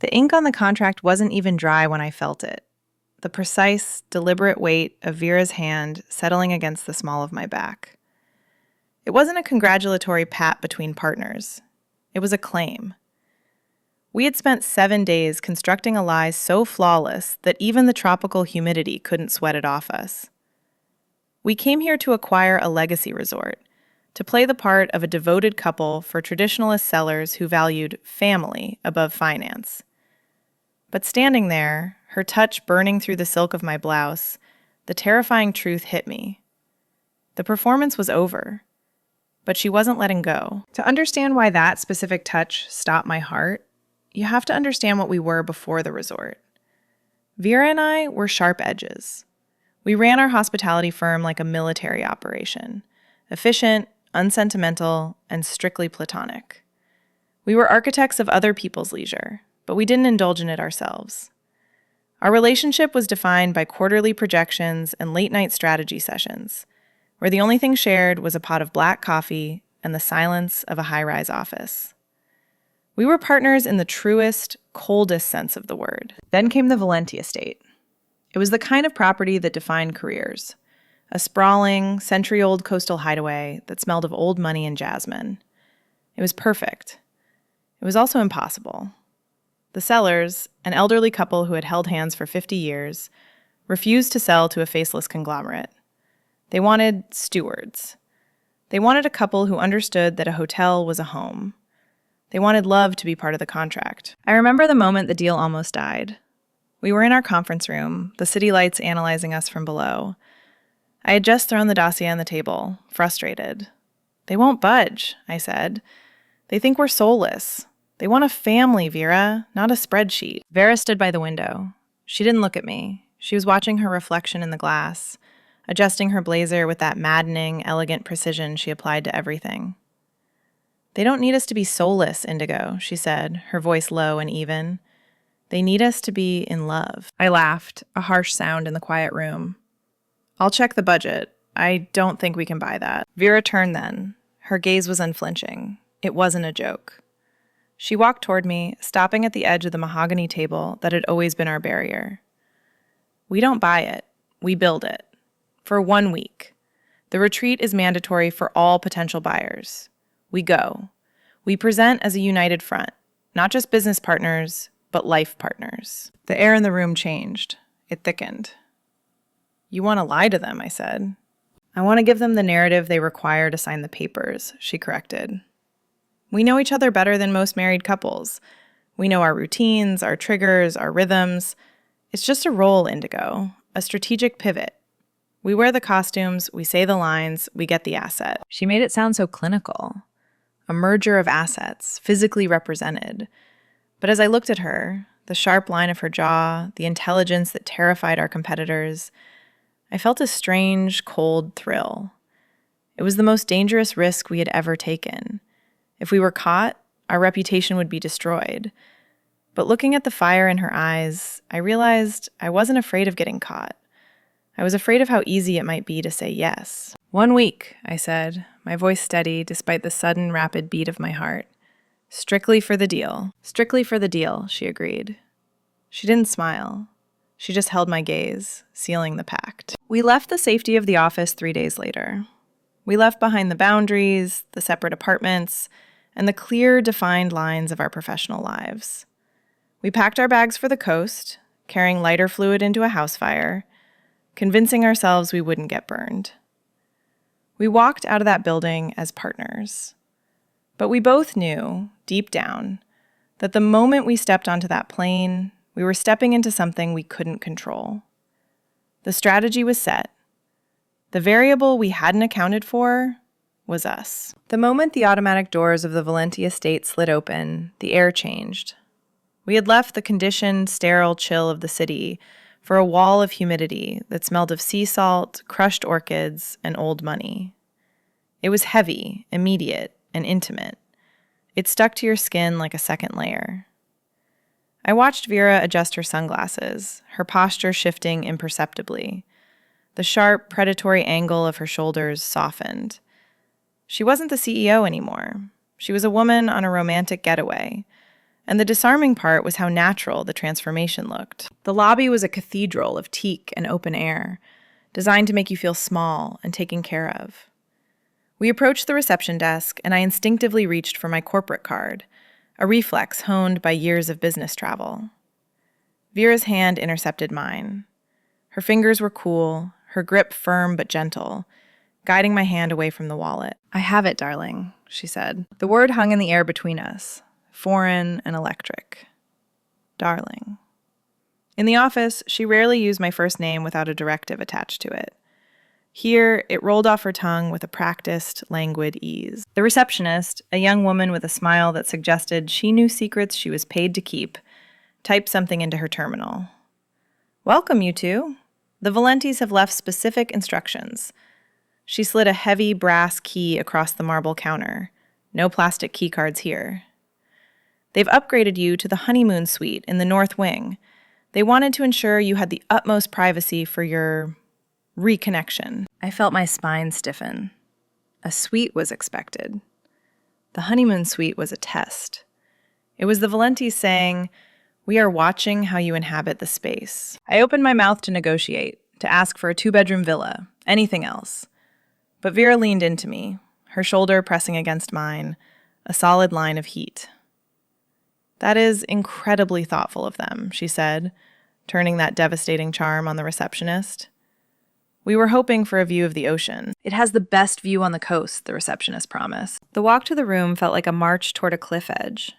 The ink on the contract wasn't even dry when I felt it. The precise, deliberate weight of Vera's hand settling against the small of my back. It wasn't a congratulatory pat between partners. It was a claim. We had spent 7 days constructing a lie so flawless that even the tropical humidity couldn't sweat it off us. We came here to acquire a legacy resort, to play the part of a devoted couple for traditionalist sellers who valued family above finance. But standing there, her touch burning through the silk of my blouse, the terrifying truth hit me. The performance was over, but she wasn't letting go. To understand why that specific touch stopped my heart, you have to understand what we were before the resort. Vera and I were sharp edges. We ran our hospitality firm like a military operation, efficient, unsentimental, and strictly platonic. We were architects of other people's leisure, but we didn't indulge in it ourselves. Our relationship was defined by quarterly projections and late-night strategy sessions, where the only thing shared was a pot of black coffee and the silence of a high-rise office. We were partners in the truest, coldest sense of the word. Then came the Valenti estate. It was the kind of property that defined careers. A sprawling, century-old coastal hideaway that smelled of old money and jasmine. It was perfect. It was also impossible. The sellers, an elderly couple who had held hands for 50 years, refused to sell to a faceless conglomerate. They wanted stewards. They wanted a couple who understood that a hotel was a home. They wanted love to be part of the contract. I remember the moment the deal almost died. We were in our conference room, the city lights analyzing us from below. I had just thrown the dossier on the table, frustrated. "They won't budge," I said. "They think we're soulless. They want a family, Vera, not a spreadsheet." Vera stood by the window. She didn't look at me. She was watching her reflection in the glass, adjusting her blazer with that maddening, elegant precision she applied to everything. "They don't need us to be soulless, Indigo," she said, her voice low and even. "They need us to be in love." I laughed, a harsh sound in the quiet room. "I'll check the budget. I don't think we can buy that." Vera turned then. Her gaze was unflinching. It wasn't a joke. She walked toward me, stopping at the edge of the mahogany table that had always been our barrier. "We don't buy it. We build it. For 1 week. The retreat is mandatory for all potential buyers. We go. We present as a united front, not just business partners, but life partners." The air in the room changed. It thickened. "You want to lie to them," I said. "I want to give them the narrative they require to sign the papers," she corrected. "We know each other better than most married couples. We know our routines, our triggers, our rhythms. It's just a role, Indigo, a strategic pivot. We wear the costumes, we say the lines, we get the asset." She made it sound so clinical. A merger of assets, physically represented. But as I looked at her, the sharp line of her jaw, the intelligence that terrified our competitors, I felt a strange, cold thrill. It was the most dangerous risk we had ever taken. If we were caught, our reputation would be destroyed. But looking at the fire in her eyes, I realized I wasn't afraid of getting caught. I was afraid of how easy it might be to say yes. 1 week, I said, my voice steady despite the sudden, rapid beat of my heart. "Strictly for the deal." "Strictly for the deal," she agreed. She didn't smile. She just held my gaze, sealing the pact. We left the safety of the office 3 days later. We left behind the boundaries, the separate apartments, and the clear, defined lines of our professional lives. We packed our bags for the coast, carrying lighter fluid into a house fire, convincing ourselves we wouldn't get burned. We walked out of that building as partners. But we both knew, deep down, that the moment we stepped onto that plane, we were stepping into something we couldn't control. The strategy was set. The variable we hadn't accounted for was us. The moment the automatic doors of the Valenti estate slid open, the air changed. We had left the conditioned, sterile chill of the city for a wall of humidity that smelled of sea salt, crushed orchids, and old money. It was heavy, immediate, and intimate. It stuck to your skin like a second layer. I watched Vera adjust her sunglasses, her posture shifting imperceptibly. The sharp, predatory angle of her shoulders softened. She wasn't the CEO anymore. She was a woman on a romantic getaway, And the disarming part was how natural the transformation looked. The lobby was a cathedral of teak and open air, designed to make you feel small and taken care of. We approached the reception desk, and I instinctively reached for my corporate card, a reflex honed by years of business travel. Vera's hand intercepted mine. Her fingers were cool, her grip firm but gentle, guiding my hand away from the wallet. "I have it, darling," she said. The word hung in the air between us, foreign and electric. Darling. In the office, she rarely used my first name without a directive attached to it. Here, it rolled off her tongue with a practiced, languid ease. The receptionist, a young woman with a smile that suggested she knew secrets she was paid to keep, typed something into her terminal. "Welcome, you two. The Valentis have left specific instructions." She slid a heavy brass key across the marble counter. "No plastic key cards here." "They've upgraded you to the honeymoon suite in the north wing. They wanted to ensure you had the utmost privacy for your reconnection." I felt my spine stiffen. A suite was expected. The honeymoon suite was a test. It was the Valentis saying, "We are watching how you inhabit the space." I opened my mouth to negotiate, to ask for a 2-bedroom villa, anything else. But Vera leaned into me, her shoulder pressing against mine, a solid line of heat. "That is incredibly thoughtful of them," she said, turning that devastating charm on the receptionist. "We were hoping for a view of the ocean." "It has the best view on the coast," the receptionist promised. The walk to the room felt like a march toward a cliff edge.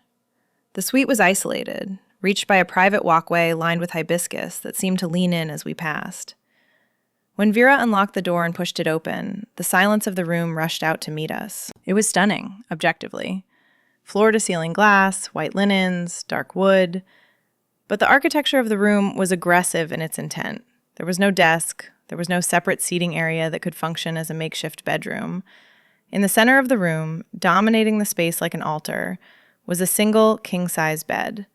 The suite was isolated, reached by a private walkway lined with hibiscus that seemed to lean in as we passed. When Vera unlocked the door and pushed it open, the silence of the room rushed out to meet us. It was stunning, objectively. Floor-to-ceiling glass, white linens, dark wood. But the architecture of the room was aggressive in its intent. There was no desk. There was no separate seating area that could function as a makeshift bedroom. In the center of the room, dominating the space like an altar, was a single king-size bed.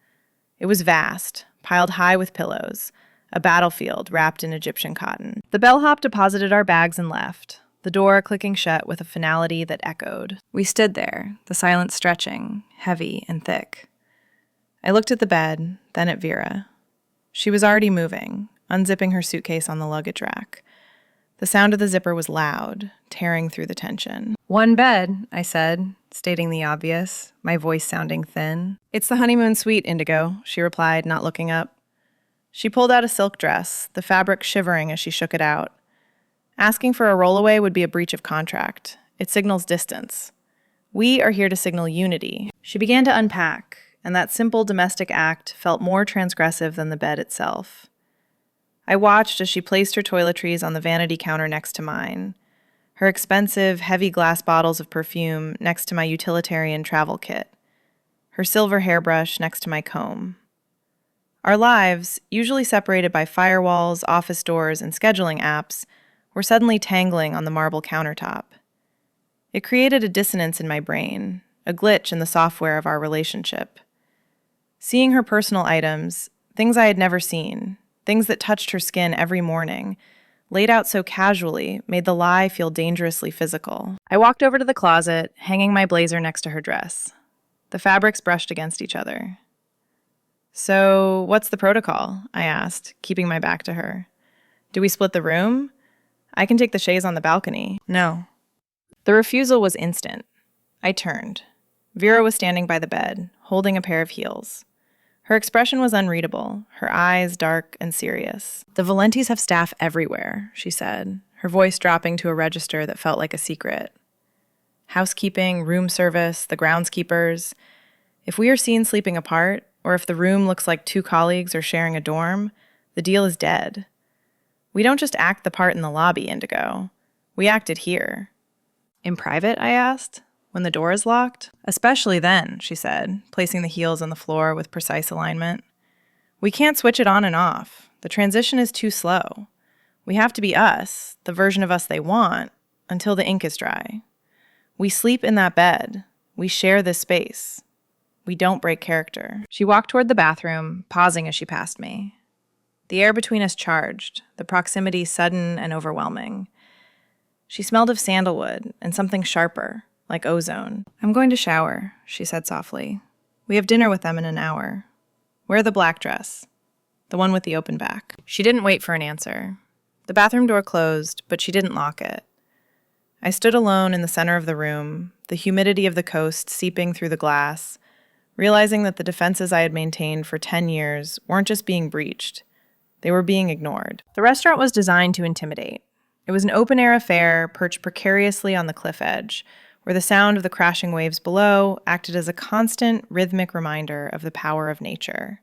It was vast, piled high with pillows, a battlefield wrapped in Egyptian cotton. The bellhop deposited our bags and left, the door clicking shut with a finality that echoed. We stood there, the silence stretching, heavy and thick. I looked at the bed, then at Vera. She was already moving, unzipping her suitcase on the luggage rack. The sound of the zipper was loud, tearing through the tension. "One bed," I said, stating the obvious, my voice sounding thin. "It's the honeymoon suite, Indigo," she replied, not looking up. She pulled out a silk dress, the fabric shivering as she shook it out. "Asking for a rollaway would be a breach of contract. It signals distance. We are here to signal unity." She began to unpack, and that simple domestic act felt more transgressive than the bed itself. I watched as she placed her toiletries on the vanity counter next to mine, her expensive, heavy glass bottles of perfume next to my utilitarian travel kit, her silver hairbrush next to my comb. Our lives, usually separated by firewalls, office doors, and scheduling apps, were suddenly tangling on the marble countertop. It created a dissonance in my brain, a glitch in the software of our relationship. Seeing her personal items, things I had never seen, things that touched her skin every morning, laid out so casually, made the lie feel dangerously physical. I walked over to the closet, hanging my blazer next to her dress. The fabrics brushed against each other. "So, what's the protocol?" I asked, keeping my back to her. "Do we split the room? I can take the chaise on the balcony." "No." The refusal was instant. I turned. Vera was standing by the bed, holding a pair of heels. Her expression was unreadable, her eyes dark and serious. "The Valentis have staff everywhere," she said, her voice dropping to a register that felt like a secret. "Housekeeping, room service, the groundskeepers. If we are seen sleeping apart, or if the room looks like 2 colleagues are sharing a dorm, the deal is dead. We don't just act the part in the lobby, Indigo. We act it here." "In private?" I asked. "When the door is locked?" "Especially then," she said, placing the heels on the floor with precise alignment. "We can't switch it on and off. The transition is too slow. We have to be us, the version of us they want, until the ink is dry. We sleep in that bed. We share this space. We don't break character." She walked toward the bathroom, pausing as she passed me. The air between us charged, the proximity sudden and overwhelming. She smelled of sandalwood and something sharper, like ozone. "I'm going to shower," she said softly. We have dinner with them in an hour. Wear the black dress, the one with the open back. She didn't wait for an answer. The bathroom door closed, but she didn't lock it. I stood alone in the center of the room, the humidity of the coast seeping through the glass, realizing that the defenses I had maintained for 10 years weren't just being breached. They were being ignored. The restaurant was designed to intimidate. It was an open-air affair perched precariously on the cliff edge, where the sound of the crashing waves below acted as a constant, rhythmic reminder of the power of nature.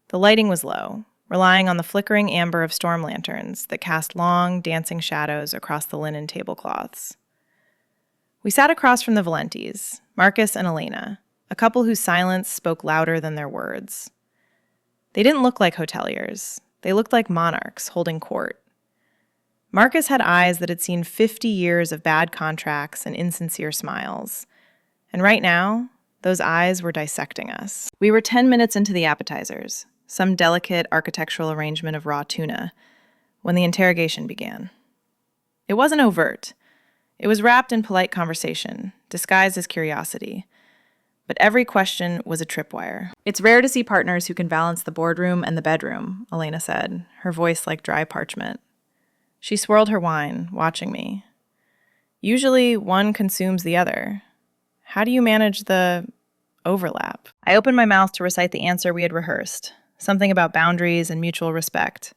The lighting was low, relying on the flickering amber of storm lanterns that cast long, dancing shadows across the linen tablecloths. We sat across from the Valentis, Marcus and Elena, a couple whose silence spoke louder than their words. They didn't look like hoteliers. They looked like monarchs holding court. Marcus had eyes that had seen 50 years of bad contracts and insincere smiles. And right now, those eyes were dissecting us. We were 10 minutes into the appetizers, some delicate architectural arrangement of raw tuna, when the interrogation began. It wasn't overt. It was wrapped in polite conversation, disguised as curiosity. But every question was a tripwire. It's rare to see partners who can balance the boardroom and the bedroom, Elena said, her voice like dry parchment. She swirled her wine, watching me. Usually, one consumes the other. How do you manage the overlap? I opened my mouth to recite the answer we had rehearsed, something about boundaries and mutual respect.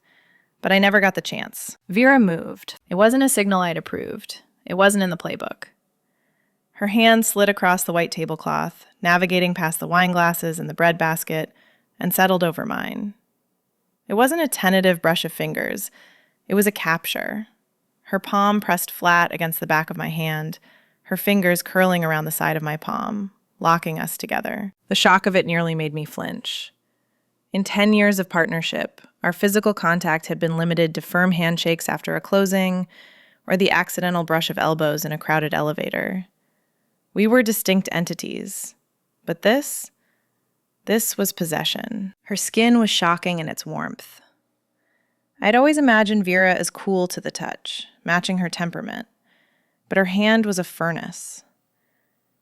But I never got the chance. Vera moved. It wasn't a signal I'd approved. It wasn't in the playbook. Her hand slid across the white tablecloth, navigating past the wine glasses and the bread basket, and settled over mine. It wasn't a tentative brush of fingers. It was a capture. Her palm pressed flat against the back of my hand, her fingers curling around the side of my palm, locking us together. The shock of it nearly made me flinch. In 10 years of partnership, our physical contact had been limited to firm handshakes after a closing, or the accidental brush of elbows in a crowded elevator. We were distinct entities, but this was possession. Her skin was shocking in its warmth. I'd always imagined Vera as cool to the touch, matching her temperament, but her hand was a furnace.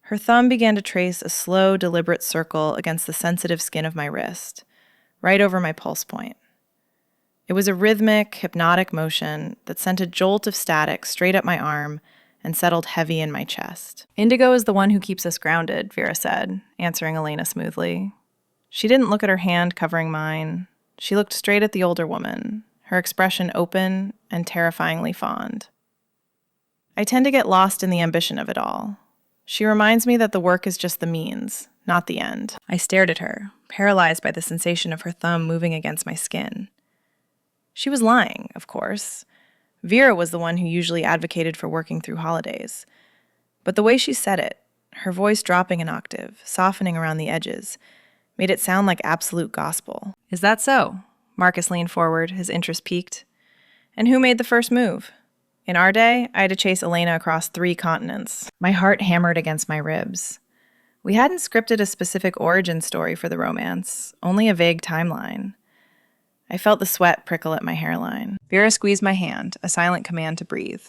Her thumb began to trace a slow, deliberate circle against the sensitive skin of my wrist, right over my pulse point. It was a rhythmic, hypnotic motion that sent a jolt of static straight up my arm and settled heavy in my chest. Indigo is the one who keeps us grounded, Vera said, answering Elena smoothly. She didn't look at her hand covering mine. She looked straight at the older woman, her expression open and terrifyingly fond. I tend to get lost in the ambition of it all. She reminds me that the work is just the means, not the end. I stared at her, paralyzed by the sensation of her thumb moving against my skin. She was lying, of course. Vera was the one who usually advocated for working through holidays. But the way she said it, her voice dropping an octave, softening around the edges, made it sound like absolute gospel. Is that so? Marcus leaned forward, his interest piqued. And who made the first move? In our day, I had to chase Elena across 3 continents. My heart hammered against my ribs. We hadn't scripted a specific origin story for the romance, only a vague timeline. I felt the sweat prickle at my hairline. Vera squeezed my hand, a silent command to breathe.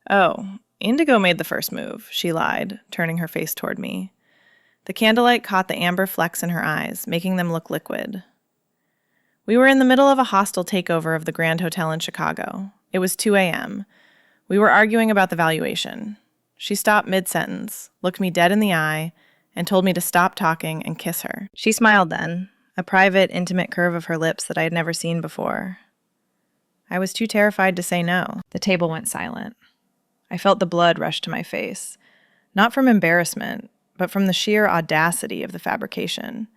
Oh, Indigo made the first move, she lied, turning her face toward me. The candlelight caught the amber flecks in her eyes, making them look liquid. We were in the middle of a hostile takeover of the Grand Hotel in Chicago. It was 2 a.m. We were arguing about the valuation. She stopped mid-sentence, looked me dead in the eye, and told me to stop talking and kiss her. She smiled then, a private, intimate curve of her lips that I had never seen before. I was too terrified to say no. The table went silent. I felt the blood rush to my face, not from embarrassment, but from the sheer audacity of the fabrication.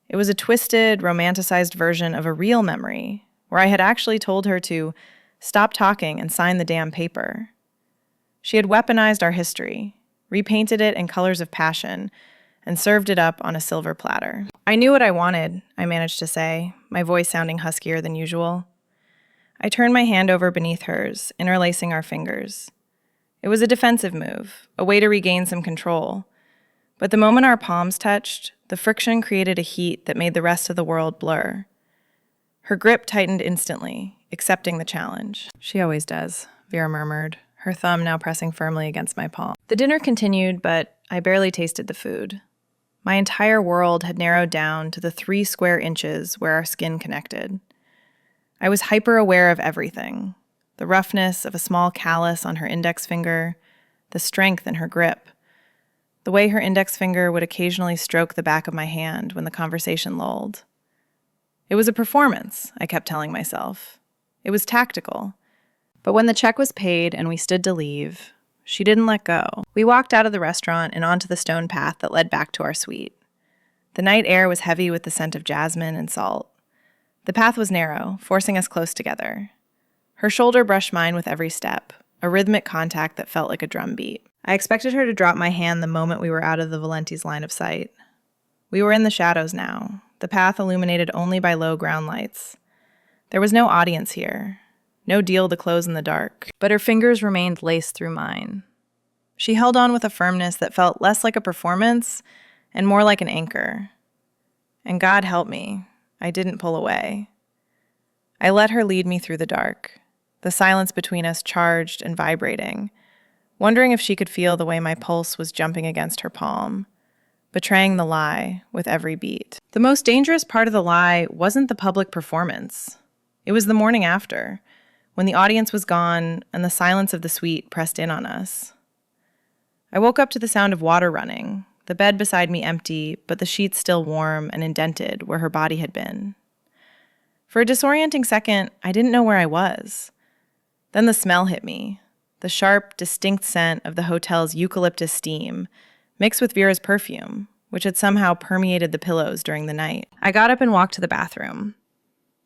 It was a twisted, romanticized version of a real memory, where I had actually told her to stop talking and sign the damn paper. She had weaponized our history, repainted it in colors of passion, and served it up on a silver platter. I knew what I wanted, I managed to say, my voice sounding huskier than usual. I turned my hand over beneath hers, interlacing our fingers. It was a defensive move, a way to regain some control. But the moment our palms touched, the friction created a heat that made the rest of the world blur. Her grip tightened instantly, accepting the challenge. She always does, Vera murmured, her thumb now pressing firmly against my palm. The dinner continued, but I barely tasted the food. My entire world had narrowed down to the 3 square inches where our skin connected. I was hyper-aware of everything. The roughness of a small callus on her index finger, the strength in her grip, the way her index finger would occasionally stroke the back of my hand when the conversation lulled. It was a performance, I kept telling myself. It was tactical. But when the check was paid and we stood to leave, she didn't let go. We walked out of the restaurant and onto the stone path that led back to our suite. The night air was heavy with the scent of jasmine and salt. The path was narrow, forcing us close together. Her shoulder brushed mine with every step, a rhythmic contact that felt like a drum beat. I expected her to drop my hand the moment we were out of the Valenti's line of sight. We were in the shadows now, the path illuminated only by low ground lights. There was no audience here, no deal to close in the dark, but her fingers remained laced through mine. She held on with a firmness that felt less like a performance and more like an anchor. And God help me, I didn't pull away. I let her lead me through the dark, the silence between us charged and vibrating, wondering if she could feel the way my pulse was jumping against her palm, betraying the lie with every beat. The most dangerous part of the lie wasn't the public performance. It was the morning after, when the audience was gone and the silence of the suite pressed in on us. I woke up to the sound of water running, the bed beside me empty, but the sheets still warm and indented where her body had been. For a disorienting second, I didn't know where I was. Then the smell hit me, the sharp, distinct scent of the hotel's eucalyptus steam, mixed with Vera's perfume, which had somehow permeated the pillows during the night. I got up and walked to the bathroom.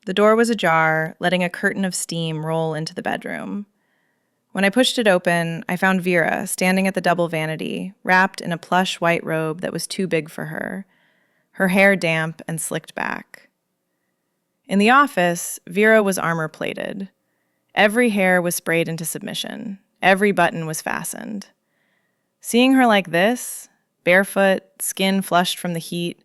The door was ajar, letting a curtain of steam roll into the bedroom. When I pushed it open, I found Vera standing at the double vanity, wrapped in a plush white robe that was too big for her hair damp and slicked back. In the office, Vera was armor-plated. Every hair was sprayed into submission. Every button was fastened. Seeing her like this, barefoot, skin flushed from the heat,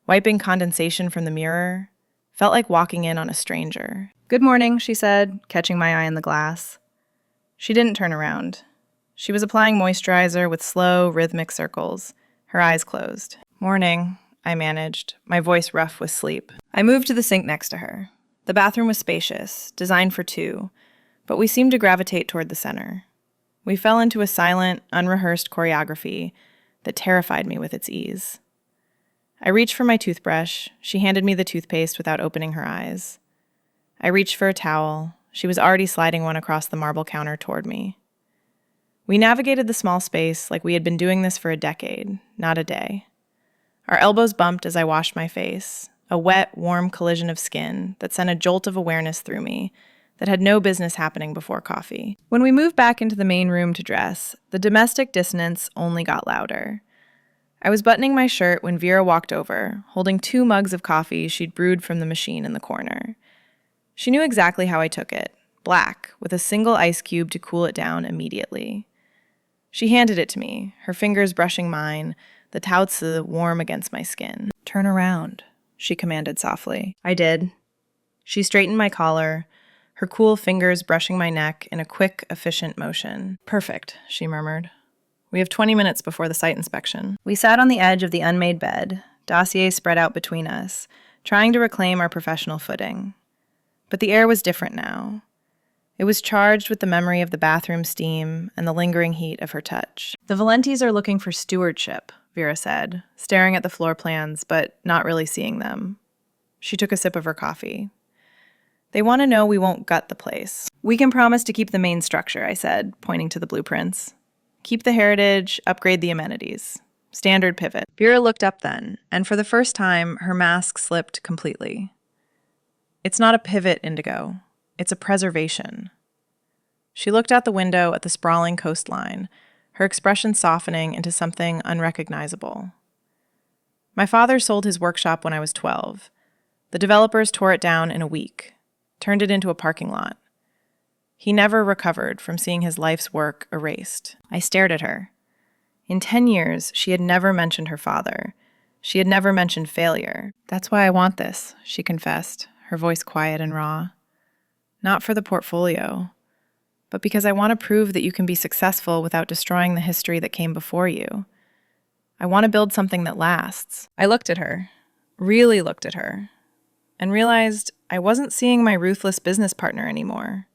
wiping condensation from the mirror, felt like walking in on a stranger. "Good morning," she said, catching my eye in the glass. She didn't turn around. She was applying moisturizer with slow, rhythmic circles, her eyes closed. "Morning," I managed, my voice rough with sleep. I moved to the sink next to her. The bathroom was spacious, designed for 2, but we seemed to gravitate toward the center. We fell into a silent, unrehearsed choreography that terrified me with its ease. I reached for my toothbrush. She handed me the toothpaste without opening her eyes. I reached for a towel. She was already sliding one across the marble counter toward me. We navigated the small space like we had been doing this for a decade, not a day. Our elbows bumped as I washed my face, a wet, warm collision of skin that sent a jolt of awareness through me that had no business happening before coffee. When we moved back into the main room to dress, the domestic dissonance only got louder. I was buttoning my shirt when Vera walked over, holding 2 mugs of coffee she'd brewed from the machine in the corner. She knew exactly how I took it, black, with a single ice cube to cool it down immediately. She handed it to me, her fingers brushing mine, the taozi warm against my skin. "Turn around," she commanded softly. I did. She straightened my collar, her cool fingers brushing my neck in a quick, efficient motion. "Perfect," she murmured. "We have 20 minutes before the site inspection." We sat on the edge of the unmade bed, dossier spread out between us, trying to reclaim our professional footing. But the air was different now. It was charged with the memory of the bathroom steam and the lingering heat of her touch. "The Valentis are looking for stewardship," Vera said, staring at the floor plans, but not really seeing them. She took a sip of her coffee. "They want to know we won't gut the place." "We can promise to keep the main structure," I said, pointing to the blueprints. "Keep the heritage, upgrade the amenities. Standard pivot." Vera looked up then, and for the first time, her mask slipped completely. "It's not a pivot, Indigo. It's a preservation." She looked out the window at the sprawling coastline, her expression softening into something unrecognizable. "My father sold his workshop when I was 12. The developers tore it down in a week, turned it into a parking lot. He never recovered from seeing his life's work erased." I stared at her. In 10 years, she had never mentioned her father. She had never mentioned failure. "That's why I want this," she confessed, her voice quiet and raw. "Not for the portfolio, but because I want to prove that you can be successful without destroying the history that came before you. I want to build something that lasts. I looked at her, really looked at her, and realized I wasn't seeing my ruthless business partner anymore.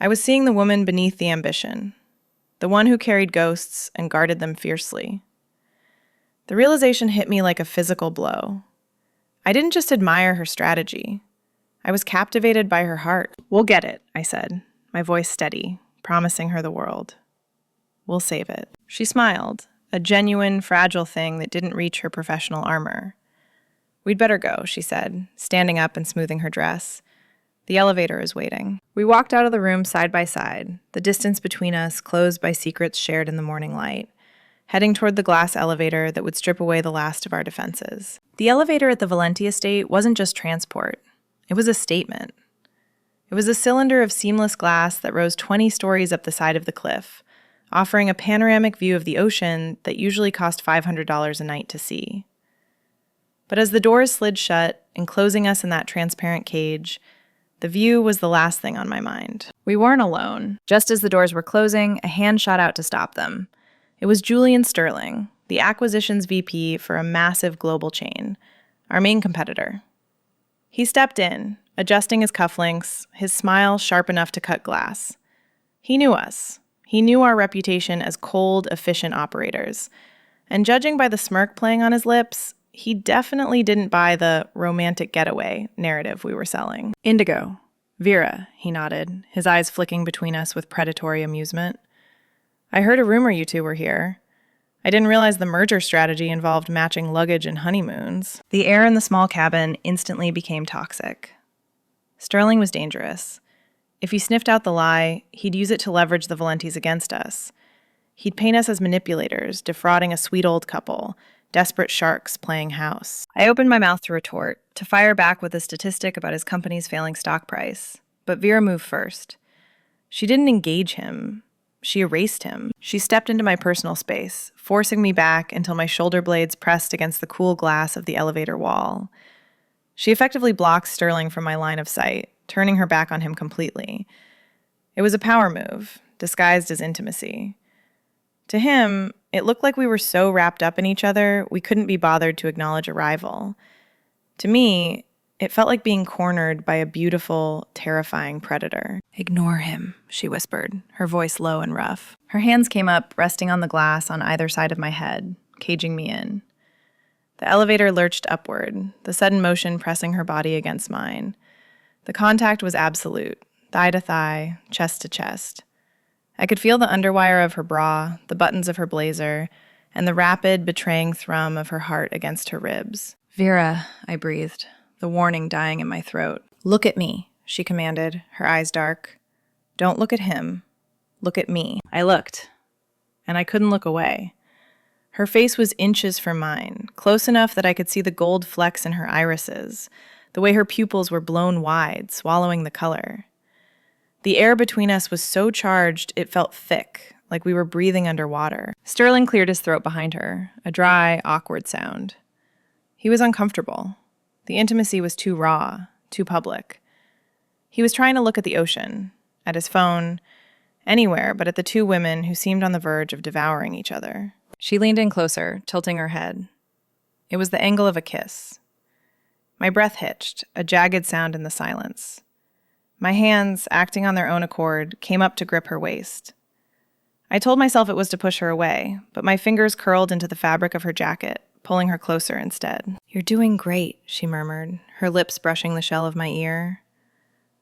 I was seeing the woman beneath the ambition, the one who carried ghosts and guarded them fiercely. The realization hit me like a physical blow. I didn't just admire her strategy. I was captivated by her heart. "We'll get it," I said, my voice steady, promising her the world. "We'll save it." She smiled, a genuine, fragile thing that didn't reach her professional armor. "We'd better go," she said, standing up and smoothing her dress. "The elevator is waiting." We walked out of the room side by side, the distance between us closed by secrets shared in the morning light, heading toward the glass elevator that would strip away the last of our defenses. The elevator at the Valenti estate wasn't just transport. It was a statement. It was a cylinder of seamless glass that rose 20 stories up the side of the cliff, offering a panoramic view of the ocean that usually cost $500 a night to see. But as the doors slid shut, enclosing us in that transparent cage, the view was the last thing on my mind. We weren't alone. Just as the doors were closing, a hand shot out to stop them. It was Julian Sterling, the acquisitions VP for a massive global chain, our main competitor. He stepped in, adjusting his cufflinks, his smile sharp enough to cut glass. He knew us. He knew our reputation as cold, efficient operators. And judging by the smirk playing on his lips, he definitely didn't buy the romantic getaway narrative we were selling. "Indigo. Vera," he nodded, his eyes flicking between us with predatory amusement. "I heard a rumor you two were here. I didn't realize the merger strategy involved matching luggage and honeymoons." The air in the small cabin instantly became toxic. Sterling was dangerous. If he sniffed out the lie, he'd use it to leverage the Valentis against us. He'd paint us as manipulators, defrauding a sweet old couple, desperate sharks playing house. I opened my mouth to retort, to fire back with a statistic about his company's failing stock price. But Vera moved first. She didn't engage him. She erased him. She stepped into my personal space, forcing me back until my shoulder blades pressed against the cool glass of the elevator wall. She effectively blocked Sterling from my line of sight, turning her back on him completely. It was a power move, disguised as intimacy. To him, it looked like we were so wrapped up in each other, we couldn't be bothered to acknowledge a rival. To me, it felt like being cornered by a beautiful, terrifying predator. "Ignore him," she whispered, her voice low and rough. Her hands came up, resting on the glass on either side of my head, caging me in. The elevator lurched upward, the sudden motion pressing her body against mine. The contact was absolute, thigh to thigh, chest to chest. I could feel the underwire of her bra, the buttons of her blazer, and the rapid, betraying thrum of her heart against her ribs. "Vera," I breathed, the warning dying in my throat. "Look at me," she commanded, her eyes dark. "Don't look at him. Look at me." I looked, and I couldn't look away. Her face was inches from mine, close enough that I could see the gold flecks in her irises, the way her pupils were blown wide, swallowing the color. The air between us was so charged it felt thick, like we were breathing underwater. Sterling cleared his throat behind her, a dry, awkward sound. He was uncomfortable. The intimacy was too raw, too public. He was trying to look at the ocean, at his phone, anywhere but at the two women who seemed on the verge of devouring each other. She leaned in closer, tilting her head. It was the angle of a kiss. My breath hitched, a jagged sound in the silence. My hands, acting on their own accord, came up to grip her waist. I told myself it was to push her away, but my fingers curled into the fabric of her jacket, pulling her closer instead. "You're doing great," she murmured, her lips brushing the shell of my ear.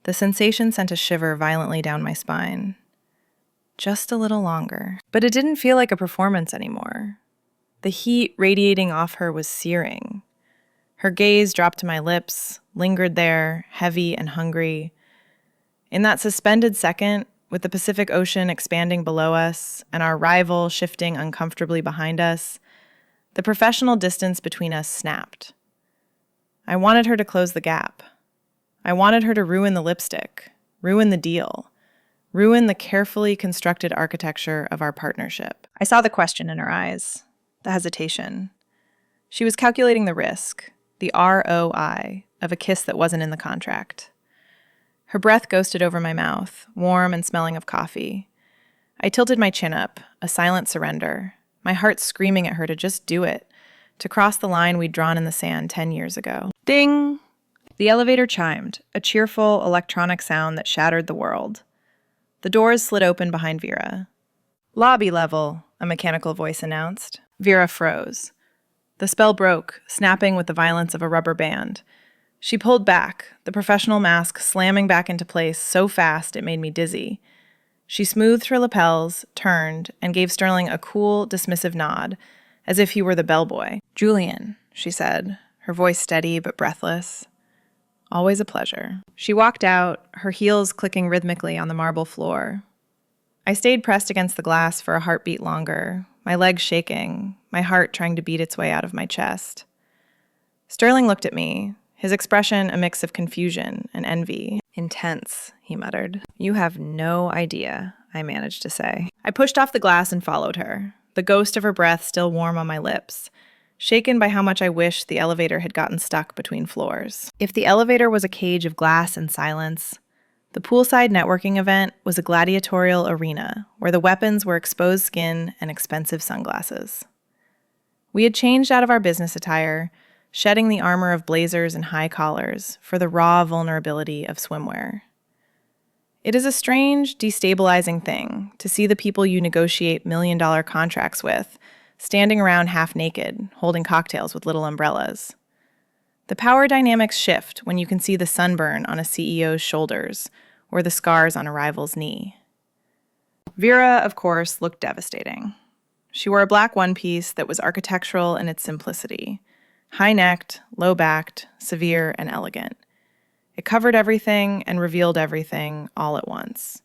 The sensation sent a shiver violently down my spine. Just a little longer. But it didn't feel like a performance anymore. The heat radiating off her was searing. Her gaze dropped to my lips, lingered there, heavy and hungry. In that suspended second, with the Pacific Ocean expanding below us and our rival shifting uncomfortably behind us, the professional distance between us snapped. I wanted her to close the gap. I wanted her to ruin the lipstick, ruin the deal, ruin the carefully constructed architecture of our partnership. I saw the question in her eyes, the hesitation. She was calculating the risk, the ROI, of a kiss that wasn't in the contract. Her breath ghosted over my mouth, warm and smelling of coffee. I tilted my chin up, a silent surrender, my heart screaming at her to just do it, to cross the line we'd drawn in the sand 10 years ago. Ding! The elevator chimed, a cheerful electronic sound that shattered the world. The doors slid open behind Vera. "Lobby level," a mechanical voice announced. Vera froze. The spell broke, snapping with the violence of a rubber band. She pulled back, the professional mask slamming back into place so fast it made me dizzy. She smoothed her lapels, turned, and gave Sterling a cool, dismissive nod, as if he were the bellboy. "Julian," she said, her voice steady but breathless. "Always a pleasure." She walked out, her heels clicking rhythmically on the marble floor. I stayed pressed against the glass for a heartbeat longer, my legs shaking, my heart trying to beat its way out of my chest. Sterling looked at me, his expression a mix of confusion and envy. "Intense," he muttered. "You have no idea," I managed to say. I pushed off the glass and followed her, the ghost of her breath still warm on my lips, shaken by how much I wished the elevator had gotten stuck between floors. If the elevator was a cage of glass and silence, the poolside networking event was a gladiatorial arena where the weapons were exposed skin and expensive sunglasses. We had changed out of our business attire, shedding the armor of blazers and high collars for the raw vulnerability of swimwear. It is a strange, destabilizing thing to see the people you negotiate million-dollar contracts with standing around half naked, holding cocktails with little umbrellas. The power dynamics shift when you can see the sunburn on a CEO's shoulders or the scars on a rival's knee. Vera, of course, looked devastating. She wore a black one-piece that was architectural in its simplicity, high-necked, low-backed, severe, and elegant. It covered everything and revealed everything all at once.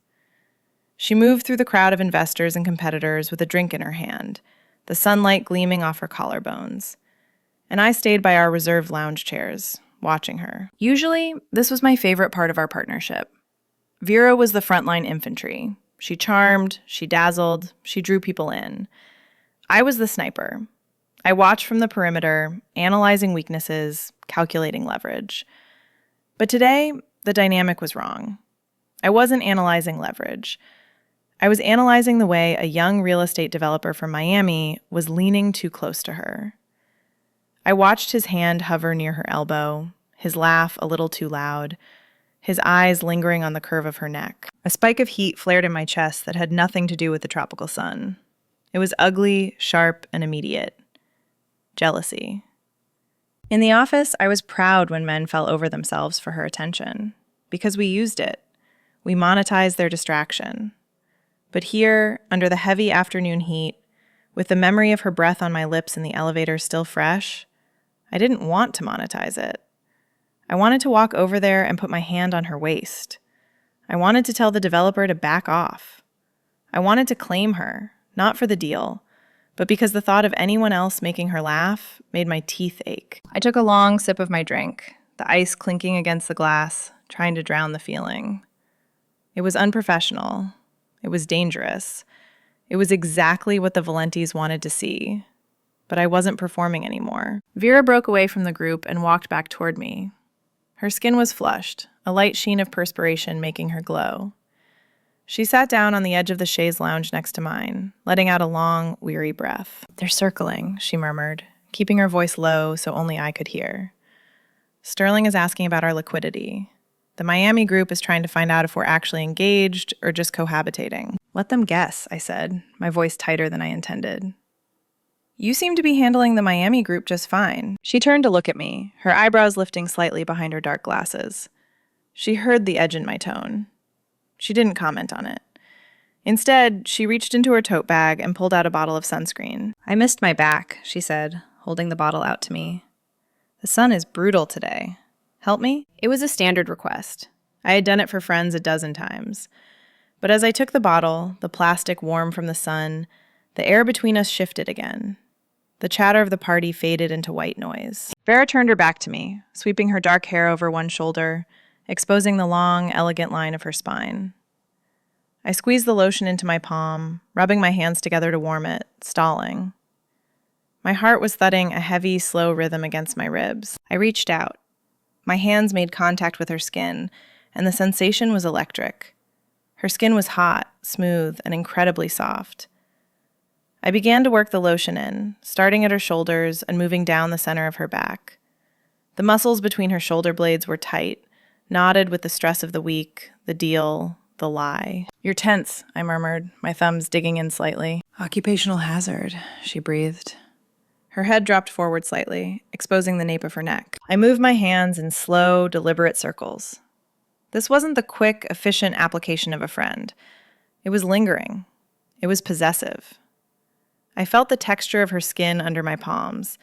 She moved through the crowd of investors and competitors with a drink in her hand, the sunlight gleaming off her collarbones. And I stayed by our reserved lounge chairs, watching her. Usually, this was my favorite part of our partnership. Vera was the frontline infantry. She charmed, she dazzled, she drew people in. I was the sniper. I watched from the perimeter, analyzing weaknesses, calculating leverage. But today, the dynamic was wrong. I wasn't analyzing leverage. I was analyzing the way a young real estate developer from Miami was leaning too close to her. I watched his hand hover near her elbow, his laugh a little too loud, his eyes lingering on the curve of her neck. A spike of heat flared in my chest that had nothing to do with the tropical sun. It was ugly, sharp, and immediate. Jealousy. In the office, I was proud when men fell over themselves for her attention, because we used it. We monetized their distraction. But here, under the heavy afternoon heat, with the memory of her breath on my lips in the elevator still fresh, I didn't want to monetize it. I wanted to walk over there and put my hand on her waist. I wanted to tell the developer to back off. I wanted to claim her, not for the deal, but because the thought of anyone else making her laugh made my teeth ache. I took a long sip of my drink, the ice clinking against the glass, trying to drown the feeling. It was unprofessional. It was dangerous. It was exactly what the Valentis wanted to see. But I wasn't performing anymore. Vera broke away from the group and walked back toward me. Her skin was flushed, a light sheen of perspiration making her glow. She sat down on the edge of the chaise lounge next to mine, letting out a long, weary breath. "They're circling," she murmured, keeping her voice low so only I could hear. "Sterling is asking about our liquidity. The Miami group is trying to find out if we're actually engaged or just cohabitating." "Let them guess," I said, my voice tighter than I intended. "You seem to be handling the Miami group just fine." She turned to look at me, her eyebrows lifting slightly behind her dark glasses. She heard the edge in my tone. She didn't comment on it. Instead, she reached into her tote bag and pulled out a bottle of sunscreen. "I missed my back," she said, holding the bottle out to me. "The sun is brutal today. Help me?" It was a standard request. I had done it for friends a dozen times. But as I took the bottle, the plastic warm from the sun, the air between us shifted again. The chatter of the party faded into white noise. Vera turned her back to me, sweeping her dark hair over one shoulder, exposing the long, elegant line of her spine. I squeezed the lotion into my palm, rubbing my hands together to warm it, stalling. My heart was thudding a heavy, slow rhythm against my ribs. I reached out. My hands made contact with her skin, and the sensation was electric. Her skin was hot, smooth, and incredibly soft. I began to work the lotion in, starting at her shoulders and moving down the center of her back. The muscles between her shoulder blades were tight, knotted with the stress of the week, the deal, the lie. "You're tense," I murmured, my thumbs digging in slightly. "Occupational hazard," she breathed. Her head dropped forward slightly, exposing the nape of her neck. I moved my hands in slow, deliberate circles. This wasn't the quick, efficient application of a friend. It was lingering. It was possessive. I felt the texture of her skin under my palms,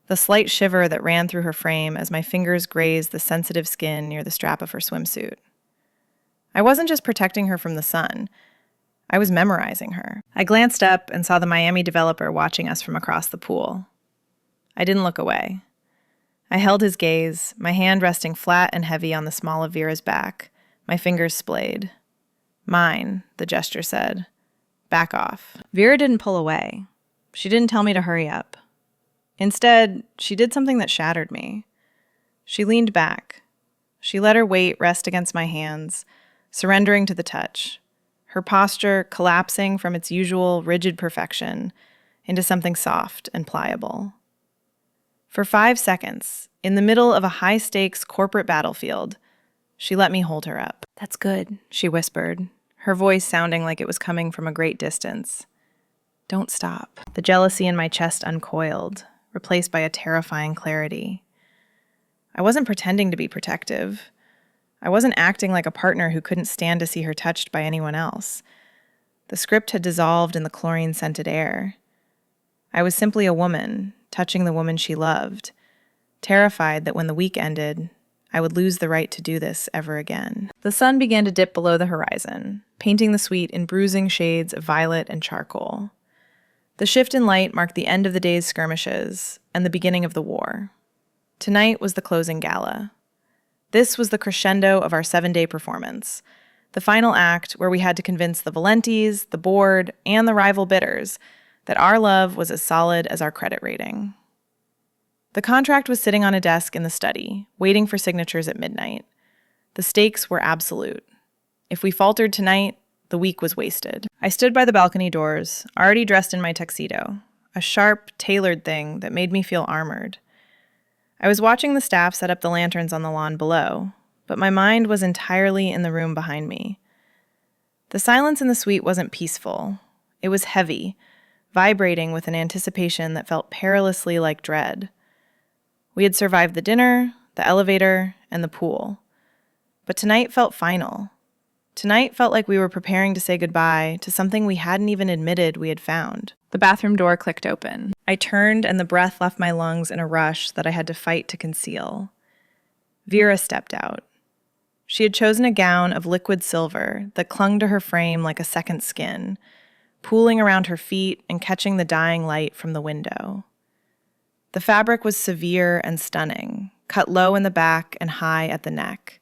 the slight shiver that ran through her frame as my fingers grazed the sensitive skin near the strap of her swimsuit. I wasn't just protecting her from the sun. I was memorizing her. I glanced up and saw the Miami developer watching us from across the pool. I didn't look away. I held his gaze, my hand resting flat and heavy on the small of Vera's back, my fingers splayed. "Mine," the gesture said. "Back off." Vera didn't pull away. She didn't tell me to hurry up. Instead, she did something that shattered me. She leaned back. She let her weight rest against my hands, surrendering to the touch, her posture collapsing from its usual rigid perfection into something soft and pliable. For 5 seconds, in the middle of a high-stakes corporate battlefield, she let me hold her up. "That's good," she whispered, her voice sounding like it was coming from a great distance. "Don't stop." The jealousy in my chest uncoiled, replaced by a terrifying clarity. I wasn't pretending to be protective. I wasn't acting like a partner who couldn't stand to see her touched by anyone else. The script had dissolved in the chlorine-scented air. I was simply a woman, touching the woman she loved, terrified that when the week ended, I would lose the right to do this ever again. The sun began to dip below the horizon, painting the suite in bruising shades of violet and charcoal. The shift in light marked the end of the day's skirmishes and the beginning of the war. Tonight was the closing gala. This was the crescendo of our 7-day performance, the final act where we had to convince the Valentis, the board, and the rival bidders that our love was as solid as our credit rating. The contract was sitting on a desk in the study, waiting for signatures at midnight. The stakes were absolute. If we faltered tonight, the week was wasted. I stood by the balcony doors, already dressed in my tuxedo, a sharp, tailored thing that made me feel armored. I was watching the staff set up the lanterns on the lawn below, but my mind was entirely in the room behind me. The silence in the suite wasn't peaceful. It was heavy, vibrating with an anticipation that felt perilously like dread. We had survived the dinner, the elevator, and the pool. But tonight felt final. Tonight felt like we were preparing to say goodbye to something we hadn't even admitted we had found. The bathroom door clicked open. I turned and the breath left my lungs in a rush that I had to fight to conceal. Vera stepped out. She had chosen a gown of liquid silver that clung to her frame like a second skin, pooling around her feet and catching the dying light from the window. The fabric was severe and stunning, cut low in the back and high at the neck.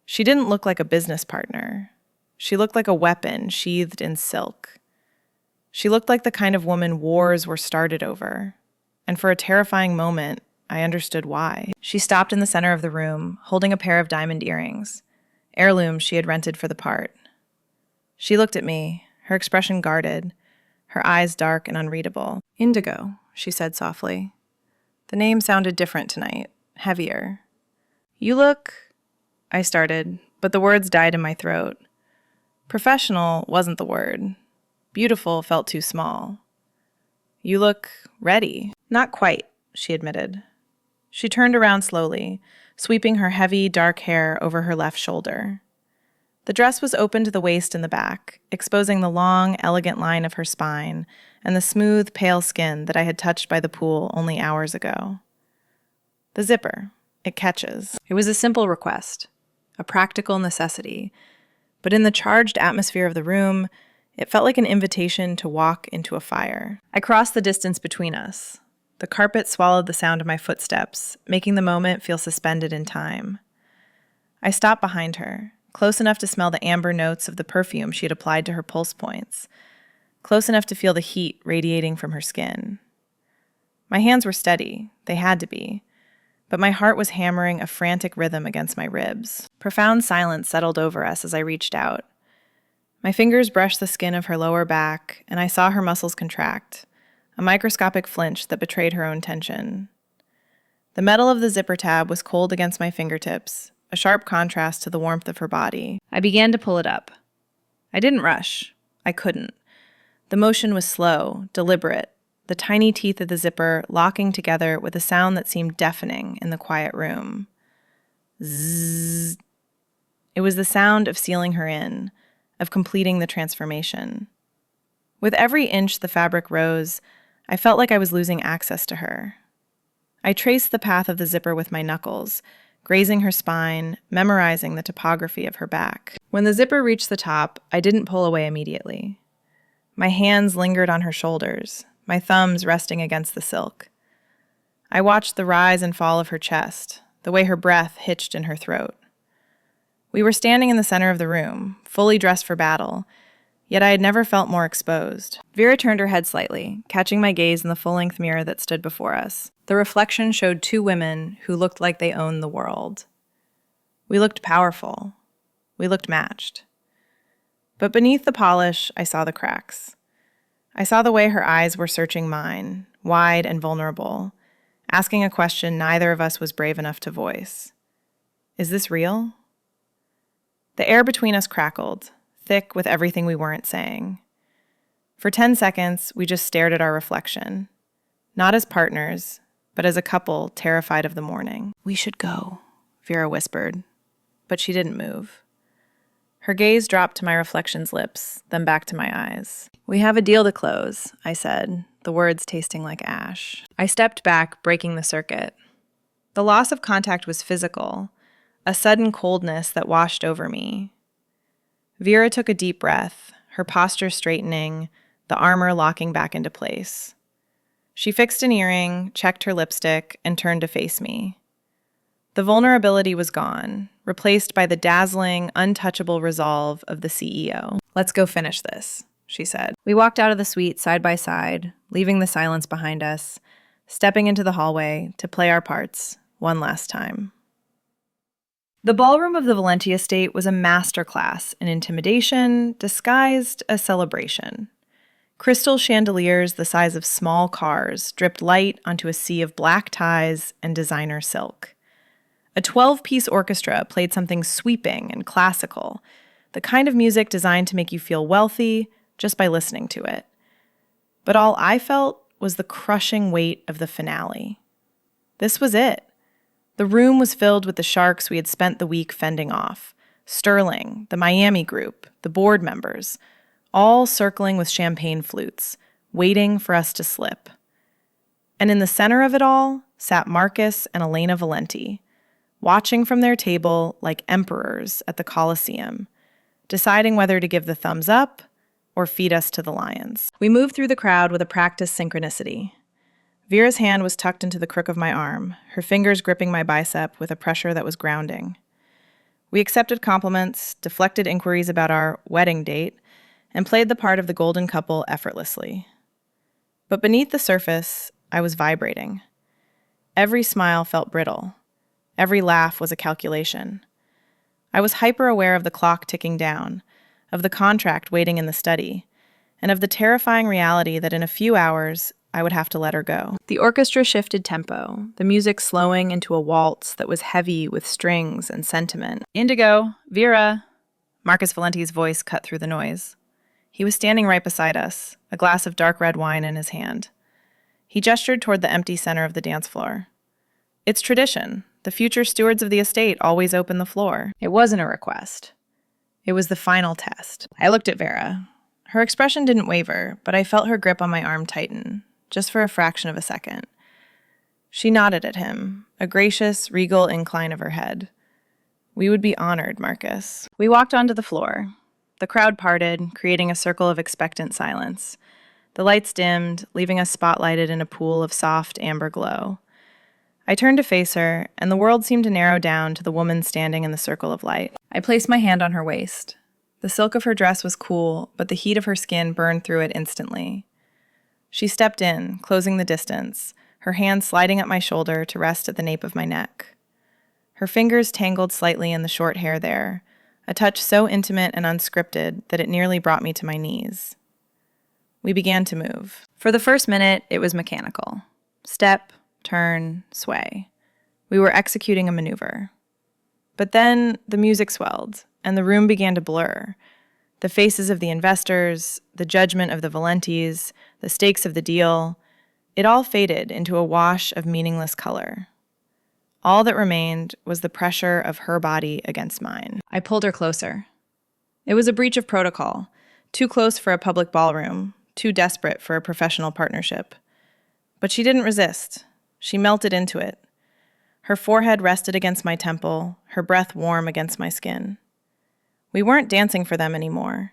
She didn't look like a business partner. She looked like a weapon sheathed in silk. She looked like the kind of woman wars were started over, and for a terrifying moment, I understood why. She stopped in the center of the room, holding a pair of diamond earrings, heirlooms she had rented for the part. She looked at me, her expression guarded, her eyes dark and unreadable. "Indigo," she said softly. The name sounded different tonight, heavier. "You look," I started, but the words died in my throat. Professional wasn't the word. Beautiful felt too small. "You look ready." "Not quite," she admitted. She turned around slowly, sweeping her heavy, dark hair over her left shoulder. The dress was open to the waist and the back, exposing the long, elegant line of her spine and the smooth, pale skin that I had touched by the pool only hours ago. The zipper. It catches. It was a simple request, a practical necessity, but in the charged atmosphere of the room, it felt like an invitation to walk into a fire. I crossed the distance between us. The carpet swallowed the sound of my footsteps, making the moment feel suspended in time. I stopped behind her, close enough to smell the amber notes of the perfume she had applied to her pulse points, close enough to feel the heat radiating from her skin. My hands were steady, they had to be, but my heart was hammering a frantic rhythm against my ribs. Profound silence settled over us as I reached out. My fingers brushed the skin of her lower back, and I saw her muscles contract, a microscopic flinch that betrayed her own tension. The metal of the zipper tab was cold against my fingertips, a sharp contrast to the warmth of her body. I began to pull it up. I didn't rush. I couldn't. The motion was slow, deliberate, the tiny teeth of the zipper locking together with a sound that seemed deafening in the quiet room. Zzz. It was the sound of sealing her in, of completing the transformation. With every inch the fabric rose, I felt like I was losing access to her. I traced the path of the zipper with my knuckles, grazing her spine, memorizing the topography of her back. When the zipper reached the top, I didn't pull away immediately. My hands lingered on her shoulders, my thumbs resting against the silk. I watched the rise and fall of her chest, the way her breath hitched in her throat. We were standing in the center of the room, fully dressed for battle, yet I had never felt more exposed. Vera turned her head slightly, catching my gaze in the full-length mirror that stood before us. The reflection showed two women who looked like they owned the world. We looked powerful. We looked matched. But beneath the polish, I saw the cracks. I saw the way her eyes were searching mine, wide and vulnerable, asking a question neither of us was brave enough to voice. Is this real? The air between us crackled, thick with everything we weren't saying. For 10 seconds, we just stared at our reflection. Not as partners, but as a couple terrified of the morning. We should go, Vera whispered, but she didn't move. Her gaze dropped to my reflection's lips, then back to my eyes. We have a deal to close, I said, the words tasting like ash. I stepped back, breaking the circuit. The loss of contact was physical, a sudden coldness that washed over me. Vera took a deep breath, her posture straightening, the armor locking back into place. She fixed an earring, checked her lipstick, and turned to face me. The vulnerability was gone, replaced by the dazzling, untouchable resolve of the CEO. Let's go finish this, she said. We walked out of the suite side by side, leaving the silence behind us, stepping into the hallway to play our parts one last time. The ballroom of the Valenti estate was a masterclass in intimidation disguised as celebration. Crystal chandeliers the size of small cars dripped light onto a sea of black ties and designer silk. A 12-piece orchestra played something sweeping and classical, the kind of music designed to make you feel wealthy just by listening to it. But all I felt was the crushing weight of the finale. This was it. The room was filled with the sharks we had spent the week fending off. Sterling, the Miami group, the board members, all circling with champagne flutes, waiting for us to slip. And in the center of it all sat Marcus and Elena Valenti, watching from their table like emperors at the Colosseum, deciding whether to give the thumbs up or feed us to the lions. We moved through the crowd with a practiced synchronicity. Vera's hand was tucked into the crook of my arm, her fingers gripping my bicep with a pressure that was grounding. We accepted compliments, deflected inquiries about our wedding date, and played the part of the golden couple effortlessly. But beneath the surface, I was vibrating. Every smile felt brittle. Every laugh was a calculation. I was hyper-aware of the clock ticking down, of the contract waiting in the study, and of the terrifying reality that in a few hours, I would have to let her go. The orchestra shifted tempo, the music slowing into a waltz that was heavy with strings and sentiment. Indigo, Vera! Marcus Valenti's voice cut through the noise. He was standing right beside us, a glass of dark red wine in his hand. He gestured toward the empty center of the dance floor. It's tradition. The future stewards of the estate always open the floor. It wasn't a request. It was the final test. I looked at Vera. Her expression didn't waver, but I felt her grip on my arm tighten, just for a fraction of a second. She nodded at him, a gracious, regal incline of her head. We would be honored, Marcus. We walked onto the floor. The crowd parted, creating a circle of expectant silence. The lights dimmed, leaving us spotlighted in a pool of soft amber glow. I turned to face her, and the world seemed to narrow down to the woman standing in the circle of light. I placed my hand on her waist. The silk of her dress was cool, but the heat of her skin burned through it instantly. She stepped in, closing the distance, her hand sliding up my shoulder to rest at the nape of my neck. Her fingers tangled slightly in the short hair there, a touch so intimate and unscripted that it nearly brought me to my knees. We began to move. For the first minute, it was mechanical. Step, turn, sway. We were executing a maneuver. But then the music swelled, and the room began to blur. The faces of the investors, the judgment of the Valentes, the stakes of the deal, it all faded into a wash of meaningless color. All that remained was the pressure of her body against mine. I pulled her closer. It was a breach of protocol, too close for a public ballroom, too desperate for a professional partnership. But she didn't resist. She melted into it. Her forehead rested against my temple, her breath warm against my skin. We weren't dancing for them anymore.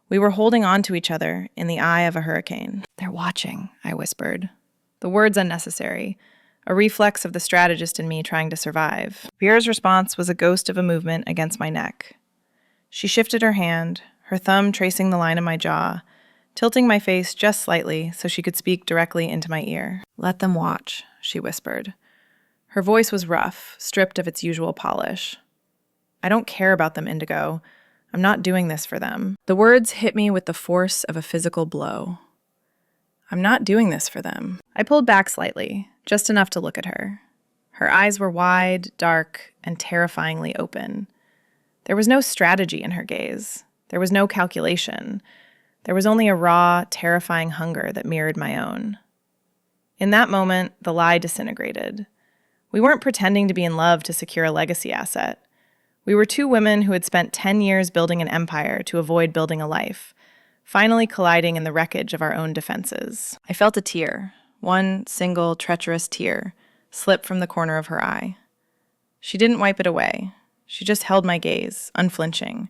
We were holding on to each other in the eye of a hurricane. "They're watching," I whispered. The words unnecessary, a reflex of the strategist in me trying to survive. Vera's response was a ghost of a movement against my neck. She shifted her hand, her thumb tracing the line of my jaw, tilting my face just slightly so she could speak directly into my ear. "Let them watch," she whispered. Her voice was rough, stripped of its usual polish. "I don't care about them, Indigo. I'm not doing this for them." The words hit me with the force of a physical blow. I'm not doing this for them. I pulled back slightly, just enough to look at her. Her eyes were wide, dark, and terrifyingly open. There was no strategy in her gaze. There was no calculation. There was only a raw, terrifying hunger that mirrored my own. In that moment, the lie disintegrated. We weren't pretending to be in love to secure a legacy asset. We were two women who had spent 10 years building an empire to avoid building a life, finally colliding in the wreckage of our own defenses. I felt a tear, one single treacherous tear, slip from the corner of her eye. She didn't wipe it away. She just held my gaze, unflinching,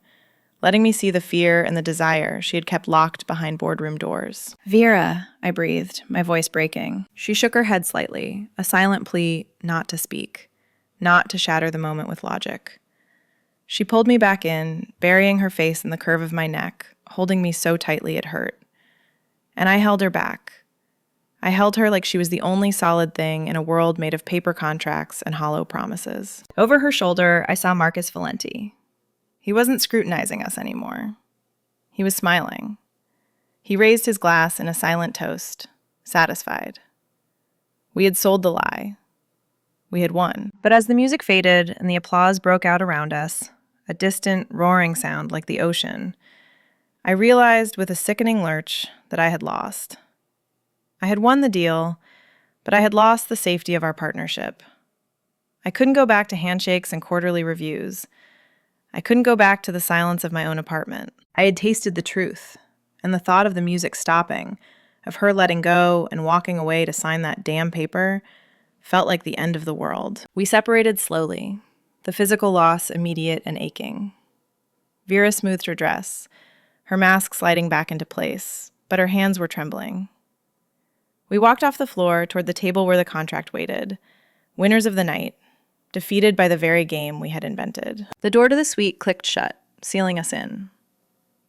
letting me see the fear and the desire she had kept locked behind boardroom doors. "Vera," I breathed, my voice breaking. She shook her head slightly, a silent plea not to speak, not to shatter the moment with logic. She pulled me back in, burying her face in the curve of my neck, holding me so tightly it hurt. And I held her back. I held her like she was the only solid thing in a world made of paper contracts and hollow promises. Over her shoulder, I saw Marcus Valenti. He wasn't scrutinizing us anymore. He was smiling. He raised his glass in a silent toast, satisfied. We had sold the lie. We had won. But as the music faded and the applause broke out around us, a distant, roaring sound like the ocean, I realized with a sickening lurch that I had lost. I had won the deal, but I had lost the safety of our partnership. I couldn't go back to handshakes and quarterly reviews. I couldn't go back to the silence of my own apartment. I had tasted the truth, and the thought of the music stopping, of her letting go and walking away to sign that damn paper, felt like the end of the world. We separated slowly, the physical loss immediate and aching. Vera smoothed her dress, her mask sliding back into place, but her hands were trembling. We walked off the floor toward the table where the contract waited, winners of the night, defeated by the very game we had invented. The door to the suite clicked shut, sealing us in.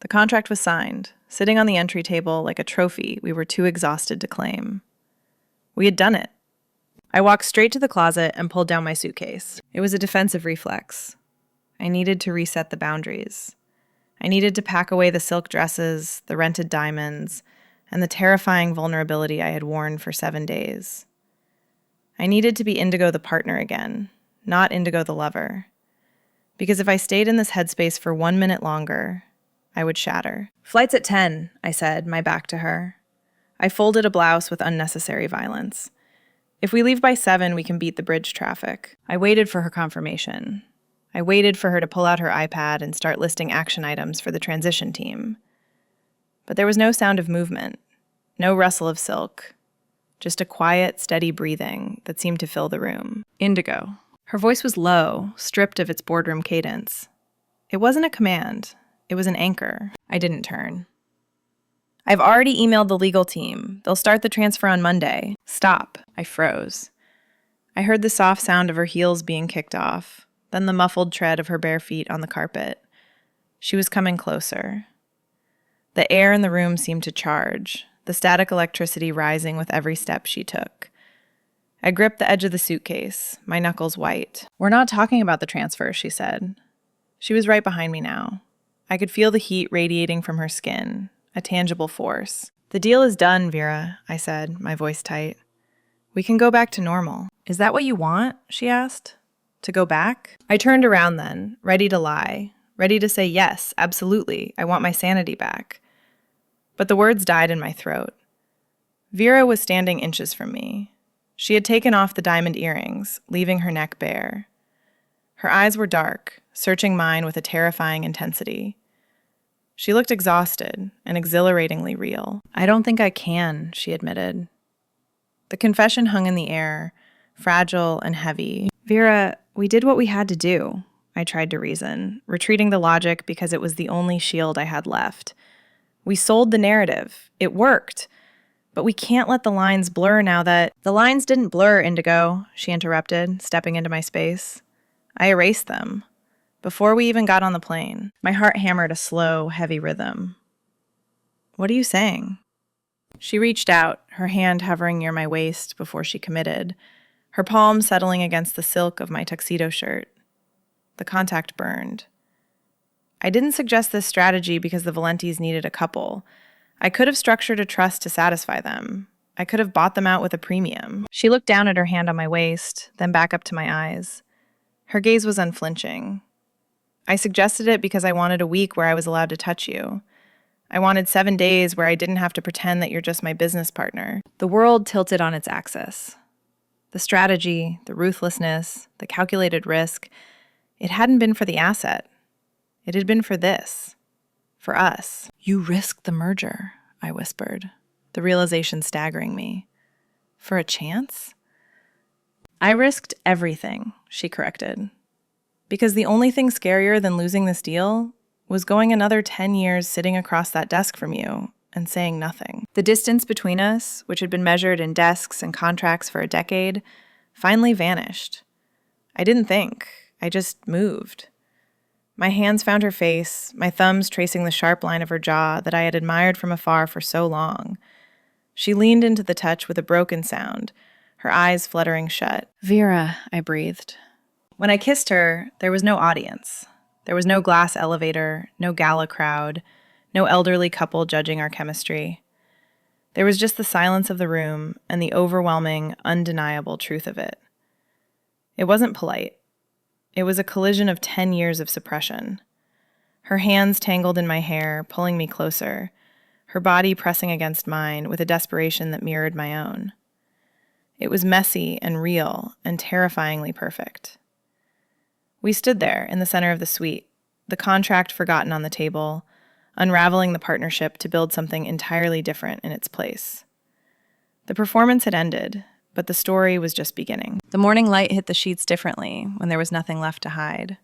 The contract was signed, sitting on the entry table like a trophy we were too exhausted to claim. We had done it. I walked straight to the closet and pulled down my suitcase. It was a defensive reflex. I needed to reset the boundaries. I needed to pack away the silk dresses, the rented diamonds, and the terrifying vulnerability I had worn for 7 days. I needed to be Indigo the partner again, not Indigo the lover. Because if I stayed in this headspace for 1 minute longer, I would shatter. "Flight's at 10, I said, my back to her. I folded a blouse with unnecessary violence. "If we leave by 7, we can beat the bridge traffic." I waited for her confirmation. I waited for her to pull out her iPad and start listing action items for the transition team. But there was no sound of movement, no rustle of silk, just a quiet, steady breathing that seemed to fill the room. "Indigo." Her voice was low, stripped of its boardroom cadence. It wasn't a command. It was an anchor. I didn't turn. "I've already emailed the legal team. They'll start the transfer on Monday." "Stop." I froze. I heard the soft sound of her heels being kicked off, then the muffled tread of her bare feet on the carpet. She was coming closer. The air in the room seemed to charge, the static electricity rising with every step she took. I gripped the edge of the suitcase, my knuckles white. "We're not talking about the transfer," she said. She was right behind me now. I could feel the heat radiating from her skin, a tangible force. "The deal is done, Vera," I said, my voice tight. "We can go back to normal." "Is that what you want?" she asked. "To go back?" I turned around then, ready to lie, ready to say yes, absolutely, I want my sanity back. But the words died in my throat. Vera was standing inches from me. She had taken off the diamond earrings, leaving her neck bare. Her eyes were dark, searching mine with a terrifying intensity. She looked exhausted and exhilaratingly real. "I don't think I can," she admitted. The confession hung in the air, fragile and heavy. "Vera, we did what we had to do," I tried to reason, retreating the logic because it was the only shield I had left. "We sold the narrative. It worked. But we can't let the lines blur now that—" "The lines didn't blur, Indigo," she interrupted, stepping into my space. "I erased them. Before we even got on the plane." My heart hammered a slow, heavy rhythm. "What are you saying?" She reached out, her hand hovering near my waist before she committed, her palm settling against the silk of my tuxedo shirt. The contact burned. "I didn't suggest this strategy because the Valentis needed a couple. I could have structured a trust to satisfy them. I could have bought them out with a premium." She looked down at her hand on my waist, then back up to my eyes. Her gaze was unflinching. "I suggested it because I wanted a week where I was allowed to touch you. I wanted 7 days where I didn't have to pretend that you're just my business partner." The world tilted on its axis. The strategy, the ruthlessness, the calculated risk, it hadn't been for the asset. It had been for this. For us. "You risked the merger," I whispered, the realization staggering me. "For a chance?" "I risked everything," she corrected. "Because the only thing scarier than losing this deal was going another 10 years sitting across that desk from you and saying nothing." The distance between us, which had been measured in desks and contracts for a decade, finally vanished. I didn't think. I just moved. My hands found her face, my thumbs tracing the sharp line of her jaw that I had admired from afar for so long. She leaned into the touch with a broken sound, her eyes fluttering shut. "Vera," I breathed. When I kissed her, there was no audience. There was no glass elevator, no gala crowd, no elderly couple judging our chemistry. There was just the silence of the room and the overwhelming, undeniable truth of it. It wasn't polite. It was a collision of 10 years of suppression. Her hands tangled in my hair, pulling me closer, her body pressing against mine with a desperation that mirrored my own. It was messy and real and terrifyingly perfect. We stood there in the center of the suite, the contract forgotten on the table, unraveling the partnership to build something entirely different in its place. The performance had ended, but the story was just beginning. The morning light hit the sheets differently when there was nothing left to hide.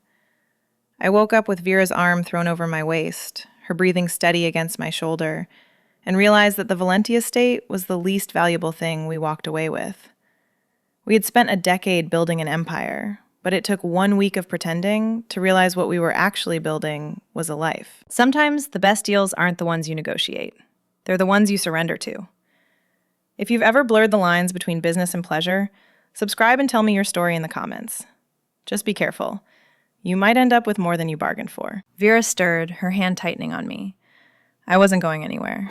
I woke up with Vera's arm thrown over my waist, her breathing steady against my shoulder, and realized that the Valenti estate was the least valuable thing we walked away with. We had spent a decade building an empire, but it took 1 week of pretending to realize what we were actually building was a life. Sometimes the best deals aren't the ones you negotiate. They're the ones you surrender to. If you've ever blurred the lines between business and pleasure, subscribe and tell me your story in the comments. Just be careful. You might end up with more than you bargained for. Vera stirred, her hand tightening on me. I wasn't going anywhere.